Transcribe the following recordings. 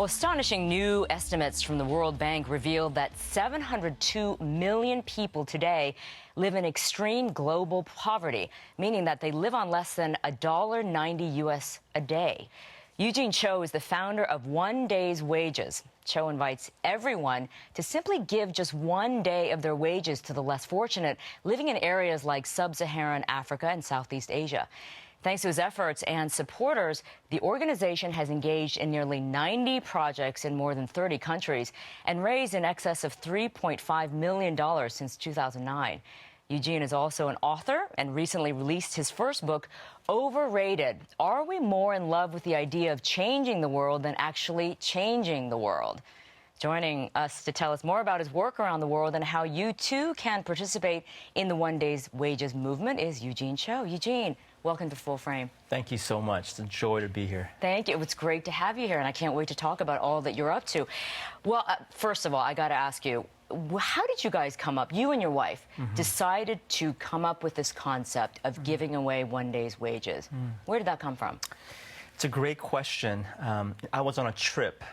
Well, astonishing new estimates from the World Bank revealed that 702 million people today live in extreme global poverty, meaning that they live on less than $1.90 US a day. Eugene Cho is the founder of One Day's Wages. Cho invites everyone to simply give just one day of their wages to the less fortunate living in areas like sub-Saharan Africa and Southeast Asia. Thanks to his efforts and supporters, the organization has engaged in nearly 90 projects in more than 30 countries and raised in excess of $3.5 million since 2009. Eugene is also an author and recently released his first book, Overrated. Are we more in love with the idea of changing the world than actually changing the world? Joining us to tell us more about his work around the world and how you too can participate in the One Day's Wages movement is Eugene Cho. Eugene, welcome to Full Frame. Thank you so much. It's a joy to be here. Thank you. It's great to have you here, and I can't wait to talk about all that you're up to. Well, first of all, I got to ask you, how did you guys come up, you and your wife, decided to come up with this concept of giving away one day's wages? Where did that come from? It's a great question. I was on a trip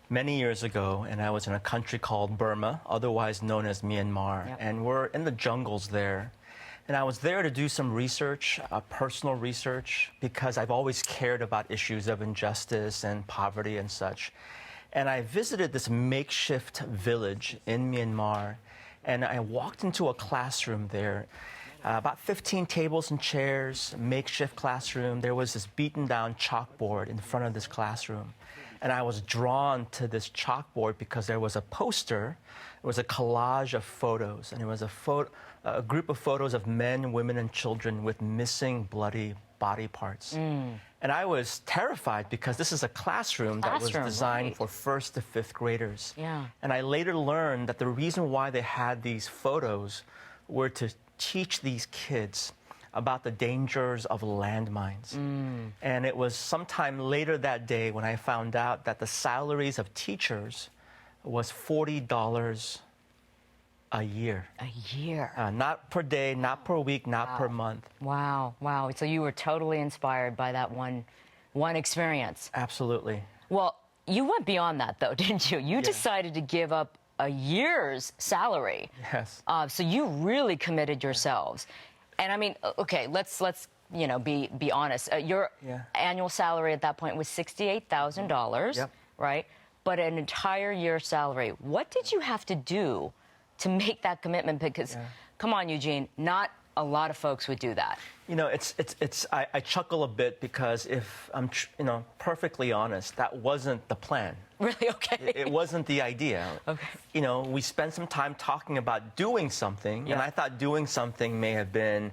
many years ago, and I was in a country called Burma, otherwise known as Myanmar, and we're in the jungles there. And I was there to do some research, personal research, because I've always cared about issues of injustice and poverty and such. And I visited this makeshift village in Myanmar, and I walked into a classroom there. About 15 tables and chairs, makeshift classroom. There was this beaten down chalkboard in front of this classroom. And I was drawn to this chalkboard because there was a poster, it was a collage of photos, and it was a group of photos of men, women, and children with missing, bloody body parts. And I was terrified because this is a classroom that was designed for first to fifth graders. And I later learned that the reason why they had these photos were to teach these kids about the dangers of landmines. And it was sometime later that day when I found out that the salaries of teachers was $40 a year. A year? Not per day, not per week, not per month. Wow, wow. So you were totally inspired by that one experience. Absolutely. Well, you went beyond that, though, didn't you? You decided to give up a year's salary. Yes. So you really committed yourselves. And I mean, okay, let's be honest. Your annual salary at that point was $68,000, right? But an entire year's salary. What did you have to do to make that commitment? Because, come on, Eugene, not a lot of folks would do that. You know, I chuckle a bit because if I'm, perfectly honest, that wasn't the plan. Really? Okay. It wasn't the idea. Okay. You know, we spent some time talking about doing something, and I thought doing something may have been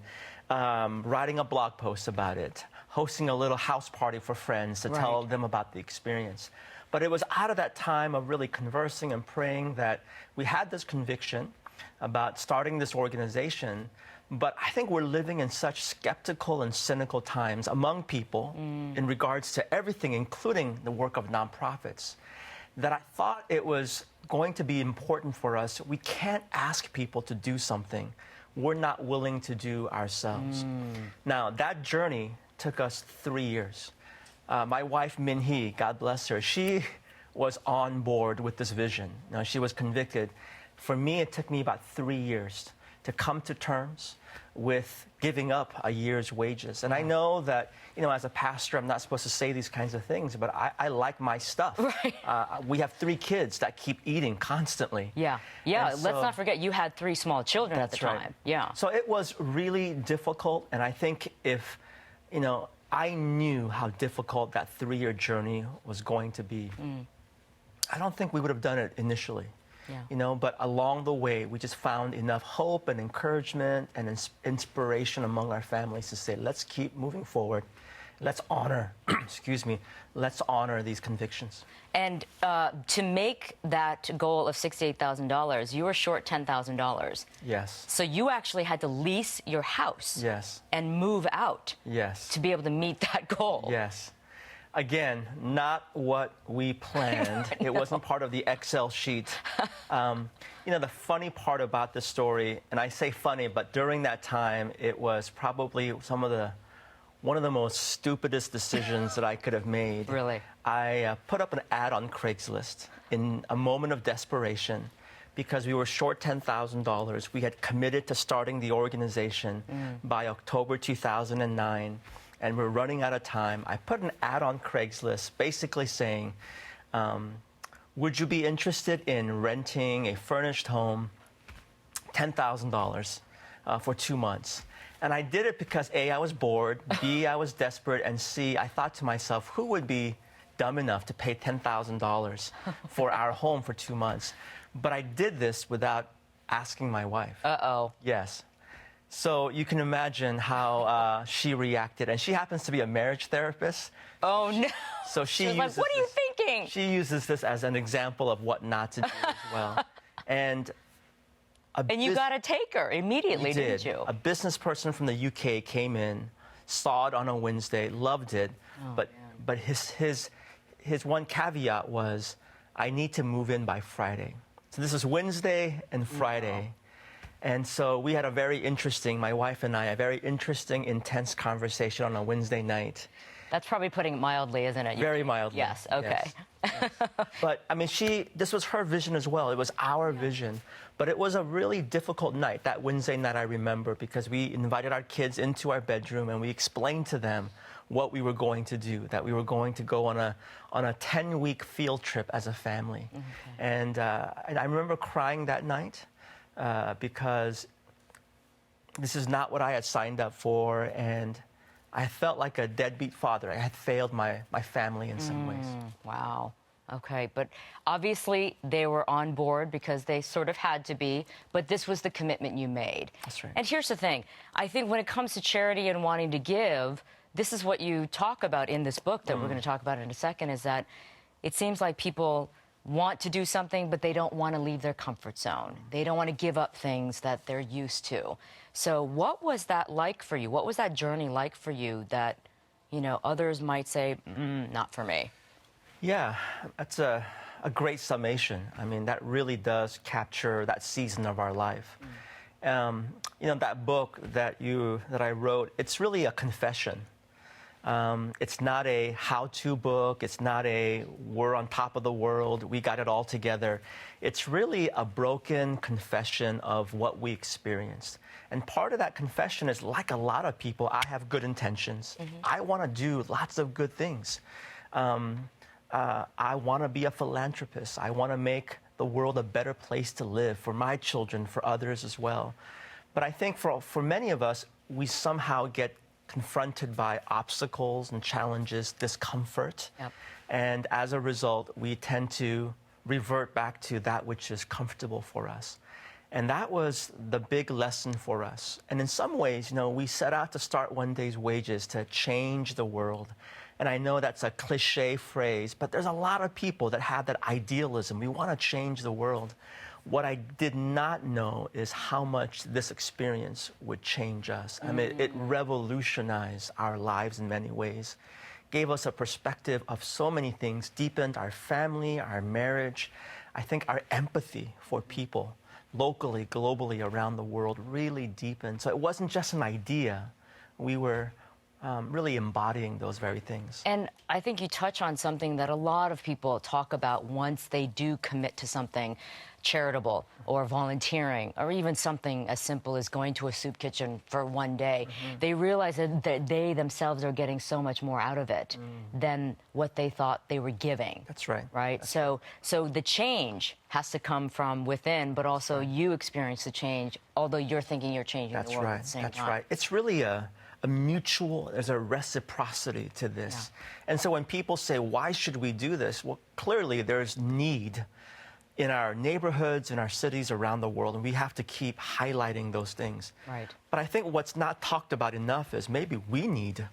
writing a blog post about it, hosting a little house party for friends to tell them about the experience. But it was out of that time of really conversing and praying that we had this conviction about starting this organization. But I think we're living in such skeptical and cynical times among people in regards to everything, including the work of nonprofits, that I thought it was going to be important for us. We can't ask people to do something we're not willing to do ourselves. Now, that journey took us 3 years. My wife, Min Hee, God bless her, she was on board with this vision. Now, she was convicted. For me, it took me about 3 years to come to terms with giving up a year's wages. And I know that, as a pastor, I'm not supposed to say these kinds of things, but I like my stuff. Right. We have 3 kids that keep eating constantly. Yeah. Let's not forget you had 3 small children at the time. Right. Yeah. So it was really difficult, and I think if, I knew how difficult that 3-year journey was going to be, I don't think we would have done it initially. But along the way, we just found enough hope and encouragement and inspiration among our families to say, let's keep moving forward. Let's honor, let's honor these convictions. And to make that goal of $68,000, you were short $10,000. Yes. So you actually had to lease your house. Yes. And move out. Yes. To be able to meet that goal. Yes. Again, not what we planned. It wasn't part of the Excel sheet. The funny part about this story, and I say funny, but during that time, it was probably some of the one of the most stupidest decisions that I could have made. Really? I put up an ad on Craigslist in a moment of desperation because we were short $10,000. We had committed to starting the organization by October 2009, and we're running out of time. I put an ad on Craigslist basically saying, would you be interested in renting a furnished home, $10,000 for 2 months? And I did it because A, I was bored, B, I was desperate, and C, I thought to myself, who would be dumb enough to pay $10,000 for our home for 2 months? But I did this without asking my wife. Uh-oh. Yes. So you can imagine how she reacted. And she happens to be a marriage therapist. Oh, no. So she was like, what are you thinking? She uses this as an example of what not to do as well. And you got a taker immediately, didn't you? A business person from the UK came in, saw it on a Wednesday, loved it, but his one caveat was, I need to move in by Friday. So this is Wednesday and Friday. And so we had my wife and I, a very interesting, intense conversation on a Wednesday night. That's probably putting it mildly, isn't it? Very mildly. Yes, okay. Yes. But, I mean, this was her vision as well. It was our vision. But it was a really difficult night, that Wednesday night I remember, because we invited our kids into our bedroom and we explained to them what we were going to do, that we were going to go on a 10-week field trip as a family. Okay. And I remember crying that night because this is not what I had signed up for, and I felt like a deadbeat father. I had failed my family in some ways. Wow. Okay, but obviously they were on board because they sort of had to be, but this was the commitment you made. That's right. And here's the thing. I think when it comes to charity and wanting to give, this is what you talk about in this book that we're going to talk about in a second, is that it seems like people want to do something, but they don't want to leave their comfort zone. They don't want to give up things that they're used to. So what was that like for you? What was that journey like for you that, you know, others might say, not for me? Yeah, that's a great summation. I mean, that really does capture that season of our life. You know, that book that I wrote, it's really a confession. It's not a how-to book. It's not a we're on top of the world, we got it all together. It's really a broken confession of what we experienced. And part of that confession is, like a lot of people, I have good intentions. I want to do lots of good things. I want to be a philanthropist. I want to make the world a better place to live for my children, for others as well. But I think for many of us, we somehow get confronted by obstacles and challenges, discomfort. Yep. And as a result, we tend to revert back to that which is comfortable for us. And that was the big lesson for us. And in some ways, you know, we set out to start One Day's Wages to change the world. And I know that's a cliche phrase, but there's a lot of people that have that idealism. We want to change the world. What I did not know is how much this experience would change us. I mean, it revolutionized our lives in many ways, gave us a perspective of so many things, deepened our family, our marriage. I think our empathy for people locally, globally, around the world really deepened. So it wasn't just an idea. We were really embodying those very things. And I think you touch on something that a lot of people talk about once they do commit to something charitable or volunteering, or even something as simple as going to a soup kitchen for one day. They realize that they themselves are getting so much more out of it than what they thought they were giving. That's right. Right? That's so the change has to come from within, but also you experience the change, although you're thinking you're changing the world at the same time. That's right. It's really a mutual, there's a reciprocity to this. Yeah. And so when people say, why should we do this? Well, clearly there's need in our neighborhoods, in our cities around the world, and we have to keep highlighting those things. Right. But I think what's not talked about enough is maybe we need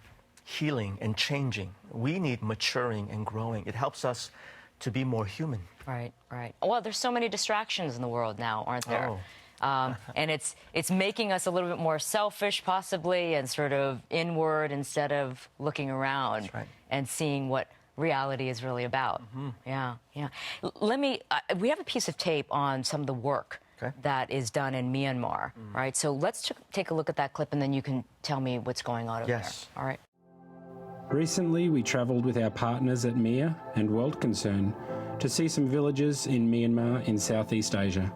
healing and changing. We need maturing and growing. It helps us to be more human. Right, right. Well, there's so many distractions in the world now, aren't there? And it's making us a little bit more selfish, possibly, and sort of inward instead of looking around and seeing what reality is really about. Yeah, yeah. We have a piece of tape on some of the work that is done in Myanmar, right? So let's take a look at that clip, and then you can tell me what's going on over there. All right. Recently, we travelled with our partners at MIA and World Concern to see some villages in Myanmar in Southeast Asia.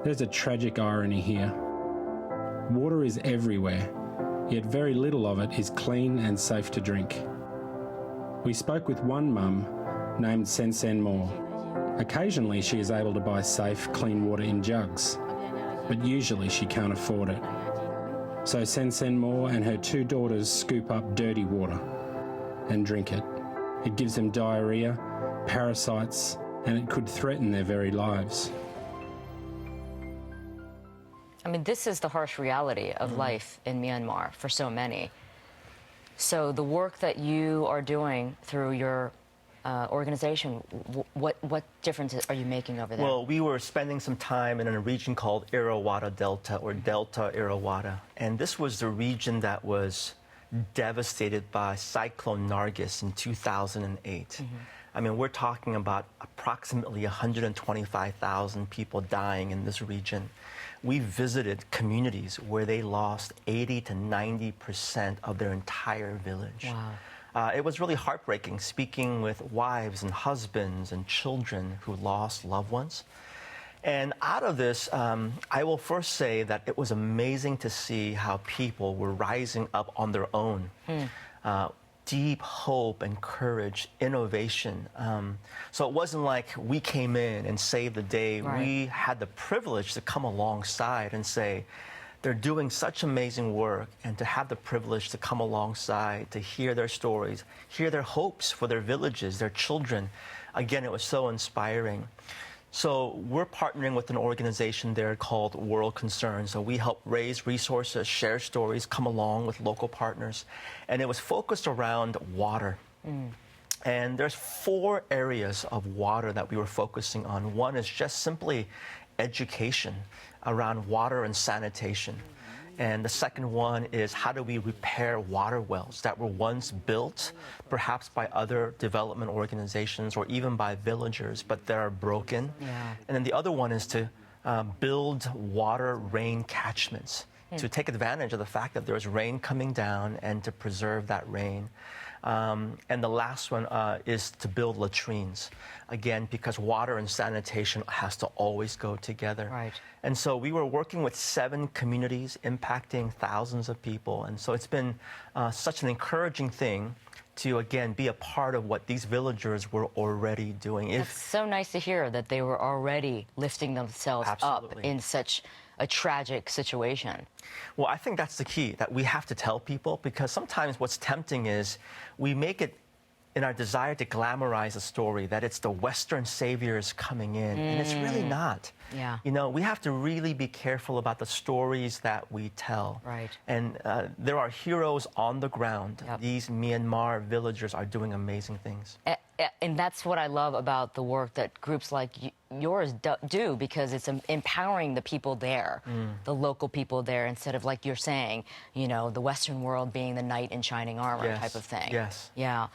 There's a tragic irony here. Water is everywhere, yet very little of it is clean and safe to drink. We spoke with one mum named Sen Sen Moore. Occasionally she is able to buy safe, clean water in jugs, but usually she can't afford it. So Sen Sen Moore and her 2 daughters scoop up dirty water and drink it. It gives them diarrhea, parasites, and it could threaten their very lives. I mean, this is the harsh reality of life in Myanmar for so many. So the work that you are doing through your organization, what difference are you making over there? Well, we were spending some time in a region called Irrawaddy Delta, or Delta Irrawaddy. And this was the region that was devastated by Cyclone Nargis in 2008. I mean, we're talking about approximately 125,000 people dying in this region. We visited communities where they lost 80 to 90% of their entire village. Wow. It was really heartbreaking speaking with wives and husbands and children who lost loved ones. And out of this, I will first say that it was amazing to see how people were rising up on their own. Deep hope and courage, innovation. So it wasn't like we came in and saved the day. Right. We had the privilege to come alongside and say, they're doing such amazing work, and to have the privilege to come alongside, to hear their stories, hear their hopes for their villages, their children. Again, it was so inspiring. So we're partnering with an organization there called World Concern. So we help raise resources, share stories, come along with local partners. And it was focused around water. And there's 4 areas of water that we were focusing on. One is just simply education around water and sanitation. And the second one is, how do we repair water wells that were once built, perhaps by other development organizations or even by villagers, but that are broken. And then the other one is to build water rain catchments, to take advantage of the fact that there's rain coming down and to preserve that rain. And the last one is to build latrines, again, because water and sanitation has to always go together. Right. And so we were working with 7 communities, impacting thousands of people. And so it's been such an encouraging thing to, again, be a part of what these villagers were already doing. It's so nice to hear that they were already lifting themselves up in such a tragic situation. Well, I think that's the key, that we have to tell people, because sometimes what's tempting is we make it in our desire to glamorize a story that it's the Western saviors coming in, and it's really not. Yeah. You know, we have to really be careful about the stories that we tell. Right. And there are heroes on the ground. Yep. These Myanmar villagers are doing amazing things. And that's what I love about the work that groups like yours do, because it's empowering the people there, the local people there, instead of, like you're saying, you know, the Western world being the knight in shining armor type of thing. Yes. Yeah.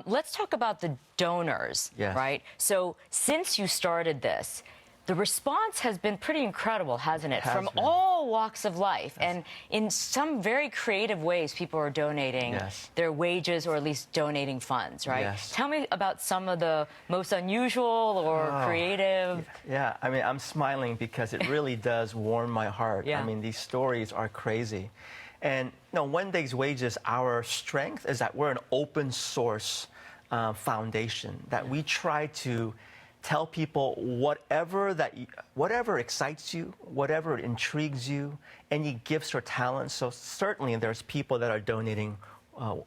Let's talk about the donors, right? So since you started this, the response has been pretty incredible, hasn't it? From all walks of life. And in some very creative ways, people are donating their wages, or at least donating funds, right? Tell me about some of the most unusual or creative. Yeah, I mean, I'm smiling because it really does warm my heart. Yeah. I mean, these stories are crazy. And, you know, One Day's Wages, our strength is that we're an open source foundation, that we try to tell people whatever excites you, whatever intrigues you, any gifts or talents. So certainly there's people that are donating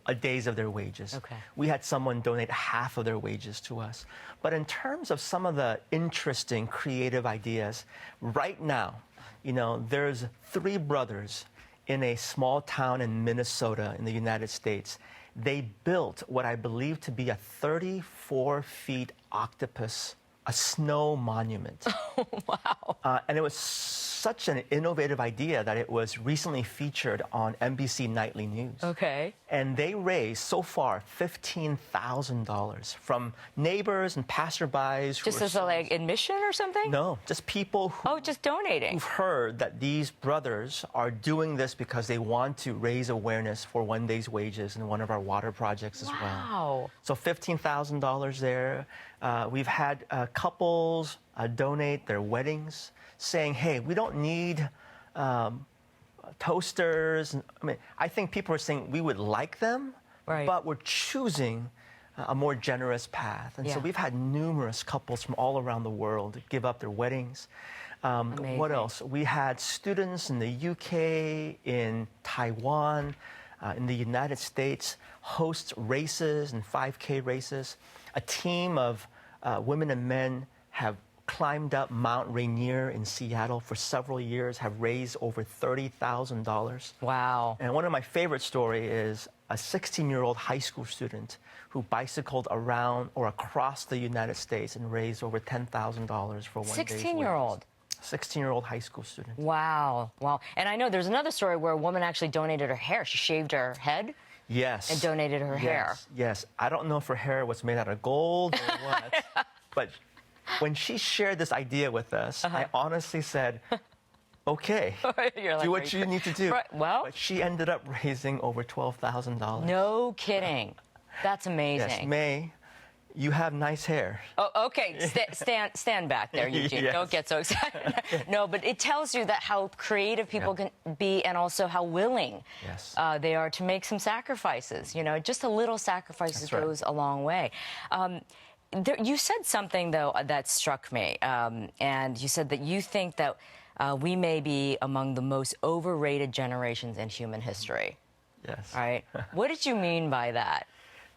a days of their wages. Okay. We had someone donate half of their wages to us. But in terms of some of the interesting, creative ideas, right now, you know, there's 3 brothers in a small town in Minnesota in the United States. They built what I believe to be a 34-foot octopus, a snow monument. Wow. And it was such an innovative idea that it was recently featured on NBC Nightly News. Okay. And they raised, so far, $15,000 from neighbors and passerbys. Just as a, like, admission or something? No, just people who... Oh, just donating. Who've heard that these brothers are doing this because they want to raise awareness for One Day's Wages in one of our water projects as well. Wow. So $15,000 there. We've had couples donate their weddings, saying, hey, we don't need toasters. I mean, I think people are saying we would like them, right, but we're choosing a more generous path. And so we've had numerous couples from all around the world give up their weddings. What else? We had students in the UK, in Taiwan, in the United States host races and 5K races. A team of women and men have climbed up Mount Rainier in Seattle for several years, have raised over $30,000. Wow. And one of my favorite stories is a 16-year-old high school student who bicycled around or across the United States and raised over $10,000 for one day's 16-year-old. 16-year-old high school student. Wow. Wow. And I know there's another story where a woman actually donated her hair. She shaved her head. Yes. And donated her hair. Yes. I don't know if her hair was made out of gold or what, but when she shared this idea with us, I honestly said, okay, do what you need to do. Right. Well, but she ended up raising over $12,000. No kidding. That's amazing. Yes, May, you have nice hair. Oh, okay. Stand back there, Eugene. Yes. Don't get so excited. No, but it tells you that how creative people can be, and also how willing they are to make some sacrifices. You know, just a little sacrifices goes a long way. You said something, though, that struck me, and you said that you think that we may be among the most overrated generations in human history. Yes. Right? What did you mean by that?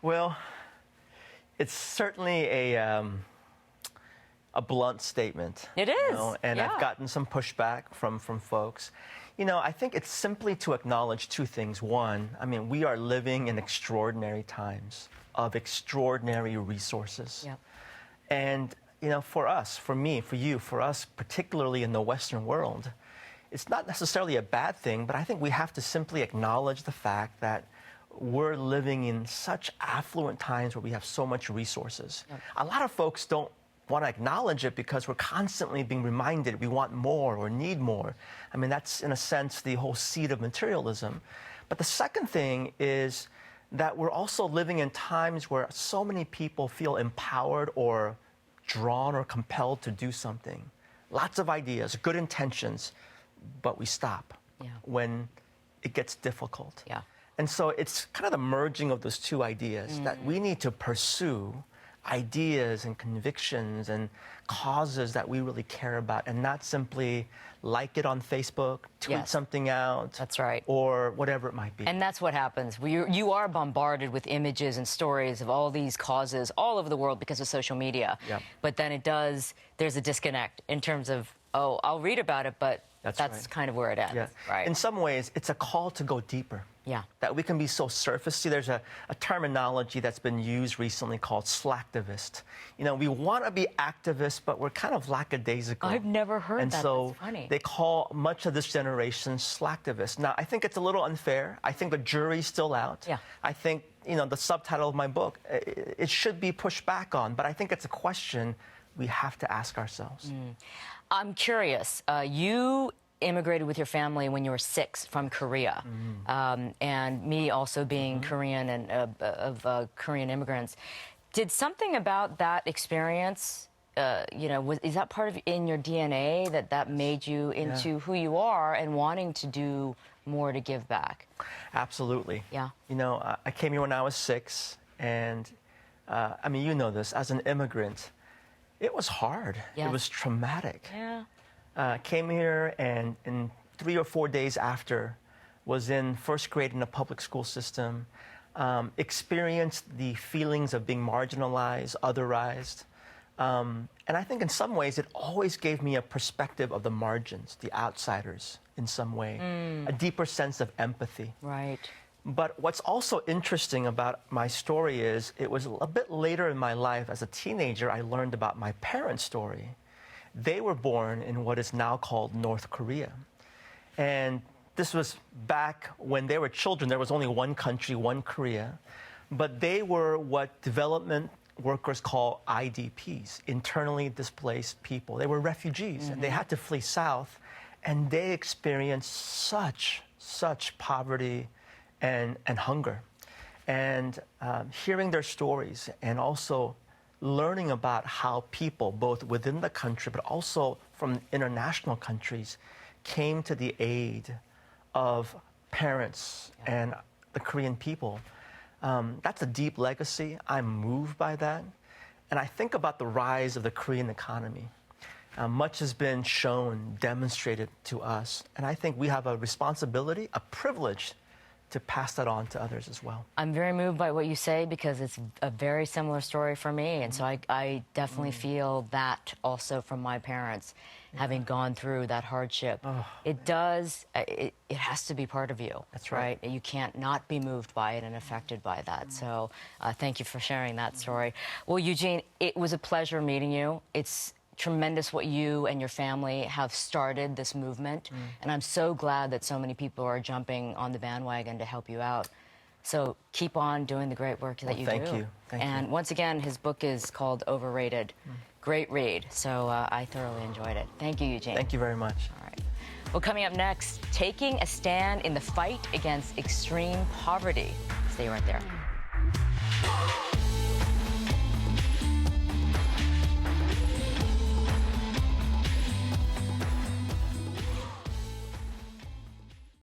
Well, it's certainly a blunt statement. It is. You know, and I've gotten some pushback from folks. You know, I think it's simply to acknowledge two things. One, I mean, we are living in extraordinary times of extraordinary resources. Yep. And, you know, for us, for me, for you, for us, particularly in the Western world, it's not necessarily a bad thing, but I think we have to simply acknowledge the fact that we're living in such affluent times where we have so much resources. Yep. A lot of folks don't want to acknowledge it because we're constantly being reminded we want more or need more. I mean, that's, in a sense, the whole seed of materialism. But the second thing is that we're also living in times where so many people feel empowered or drawn or compelled to do something. Lots of ideas, good intentions, but we stop when it gets difficult. Yeah. And so it's kind of the merging of those two ideas that we need to pursue ideas and convictions and causes that we really care about, and not simply like it on Facebook, tweet something out. That's right. Or whatever it might be. And that's what happens. You are bombarded with images and stories of all these causes all over the world because of social media. Yep. But then there's a disconnect in terms of, oh, I'll read about it, but that's kind of where it ends. Yeah. Right. In some ways, it's a call to go deeper. Yeah. That we can be so surfacey. There's a terminology that's been used recently called slacktivist. You know, we want to be activists, but we're kind of lackadaisical. I've never heard that. And so that's funny. They call much of this generation slacktivists. Now, I think it's a little unfair. I think the jury's still out. Yeah. I think, you know, the subtitle of my book, it should be pushed back on, but I think it's a question we have to ask ourselves. I'm curious. You immigrated with your family when you were 6 from Korea, and me also being Korean and of Korean immigrants. Did something about that experience, you know, is that part of in your DNA that made you into who you are and wanting to do more to give back? Absolutely. Yeah. You know, I came here when I was 6, and I mean, you know this, as an immigrant, it was hard. Yes. It was traumatic. Yeah. Came here, and in 3 or 4 days after, was in first grade in a public school system, experienced the feelings of being marginalized, otherized. And I think in some ways it always gave me a perspective of the margins, the outsiders in some way, a deeper sense of empathy. Right. But what's also interesting about my story is it was a bit later in my life as a teenager I learned about my parents' story. They were born in what is now called North Korea. And this was back when they were children. There was only one country, one Korea. But they were what development workers call IDPs, internally displaced people. They were refugees, and they had to flee south. And they experienced such poverty and hunger. And hearing their stories and also learning about how people, both within the country but also from international countries, came to the aid of parents and the Korean people. That's a deep legacy. I'm moved by that. And I think about the rise of the Korean economy. Much has been shown, demonstrated to us. And I think we have a responsibility, a privilege, to pass that on to others as well. I'm very moved by what you say because it's a very similar story for me. And so I definitely feel that also from my parents, having gone through that hardship. It does, it has to be part of you. That's right. You can't not be moved by it and affected by that. So thank you for sharing that story. Well, Eugene, it was a pleasure meeting you. It's tremendous what you and your family have started this movement. And I'm so glad that so many people are jumping on the bandwagon to help you out. So keep on doing the great work that you do. Thank you. Thank you. Once again, his book is called Overrated. Great read. So I thoroughly enjoyed it. Thank you, Eugene. Thank you very much. All right. Well, coming up next, taking a stand in the fight against extreme poverty. Stay right there.